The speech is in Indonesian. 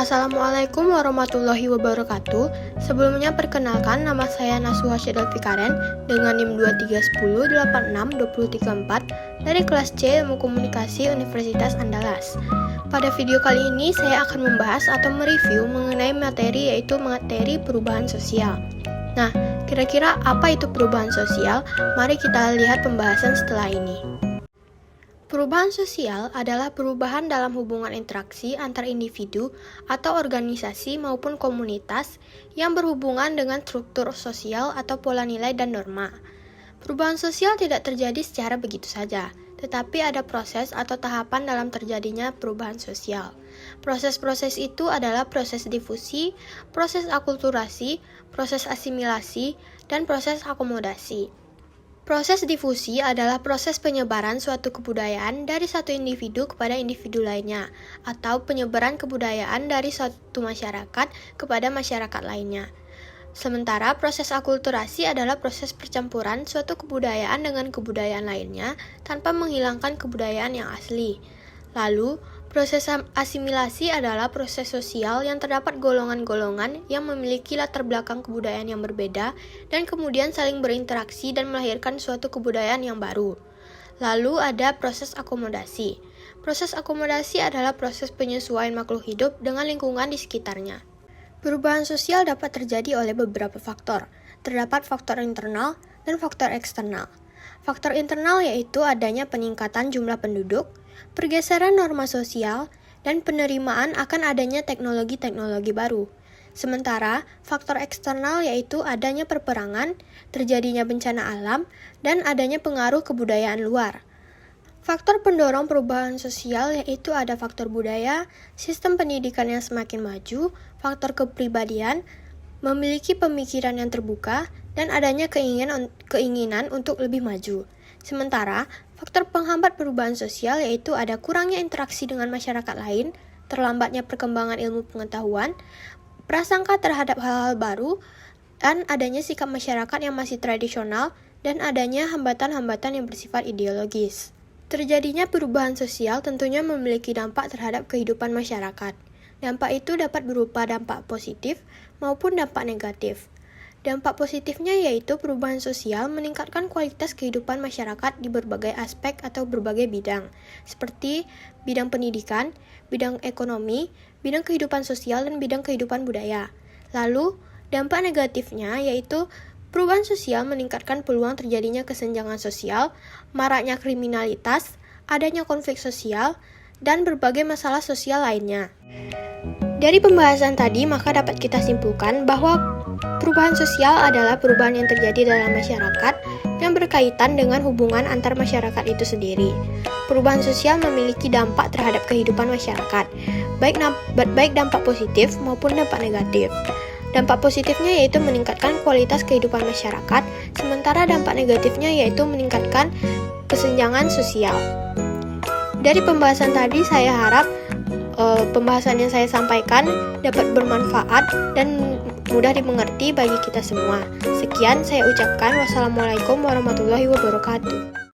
Assalamualaikum warahmatullahi wabarakatuh. Sebelumnya perkenalkan, nama saya Nasuha Syedal Fikaren dengan NIM 2310862034 dari kelas C Ilmu Komunikasi Universitas Andalas. Pada video kali ini saya akan membahas atau mereview mengenai materi, yaitu materi perubahan sosial. Nah, kira-kira apa itu perubahan sosial? Mari kita lihat pembahasan setelah ini. Perubahan sosial adalah perubahan dalam hubungan interaksi antar individu atau organisasi maupun komunitas yang berhubungan dengan struktur sosial atau pola nilai dan norma. Perubahan sosial tidak terjadi secara begitu saja, tetapi ada proses atau tahapan dalam terjadinya perubahan sosial. Proses-proses itu adalah proses difusi, proses akulturasi, proses asimilasi, dan proses akomodasi. Proses difusi adalah proses penyebaran suatu kebudayaan dari satu individu kepada individu lainnya, atau penyebaran kebudayaan dari suatu masyarakat kepada masyarakat lainnya. Sementara proses akulturasi adalah proses percampuran suatu kebudayaan dengan kebudayaan lainnya tanpa menghilangkan kebudayaan yang asli. Lalu, proses asimilasi adalah proses sosial yang terdapat golongan-golongan yang memiliki latar belakang kebudayaan yang berbeda dan kemudian saling berinteraksi dan melahirkan suatu kebudayaan yang baru. Lalu ada proses akomodasi. Proses akomodasi adalah proses penyesuaian makhluk hidup dengan lingkungan di sekitarnya. Perubahan sosial dapat terjadi oleh beberapa faktor. Terdapat faktor internal dan faktor eksternal. Faktor internal yaitu adanya peningkatan jumlah penduduk, pergeseran norma sosial, dan penerimaan akan adanya teknologi-teknologi baru. Sementara, faktor eksternal yaitu adanya perperangan, terjadinya bencana alam, dan adanya pengaruh kebudayaan luar. Faktor pendorong perubahan sosial yaitu ada faktor budaya, sistem pendidikan yang semakin maju, faktor kepribadian, memiliki pemikiran yang terbuka, dan adanya keinginan untuk lebih maju. Sementara, faktor penghambat perubahan sosial yaitu ada kurangnya interaksi dengan masyarakat lain, terlambatnya perkembangan ilmu pengetahuan, prasangka terhadap hal-hal baru, dan adanya sikap masyarakat yang masih tradisional, dan adanya hambatan-hambatan yang bersifat ideologis. Terjadinya perubahan sosial tentunya memiliki dampak terhadap kehidupan masyarakat. Dampak itu dapat berupa dampak positif maupun dampak negatif. Dampak positifnya yaitu perubahan sosial meningkatkan kualitas kehidupan masyarakat di berbagai aspek atau berbagai bidang, seperti bidang pendidikan, bidang ekonomi, bidang kehidupan sosial, dan bidang kehidupan budaya. Lalu, dampak negatifnya yaitu perubahan sosial meningkatkan peluang terjadinya kesenjangan sosial, maraknya kriminalitas, adanya konflik sosial, dan berbagai masalah sosial lainnya. Dari pembahasan tadi, maka dapat kita simpulkan bahwa perubahan sosial adalah perubahan yang terjadi dalam masyarakat yang berkaitan dengan hubungan antar masyarakat itu sendiri. Perubahan sosial memiliki dampak terhadap kehidupan masyarakat, baik dampak positif maupun dampak negatif. Dampak positifnya yaitu meningkatkan kualitas kehidupan masyarakat, sementara dampak negatifnya yaitu meningkatkan kesenjangan sosial. Dari pembahasan tadi, saya harap pembahasan yang saya sampaikan dapat bermanfaat dan mudah dimengerti bagi kita semua. Sekian saya ucapkan, wassalamualaikum warahmatullahi wabarakatuh.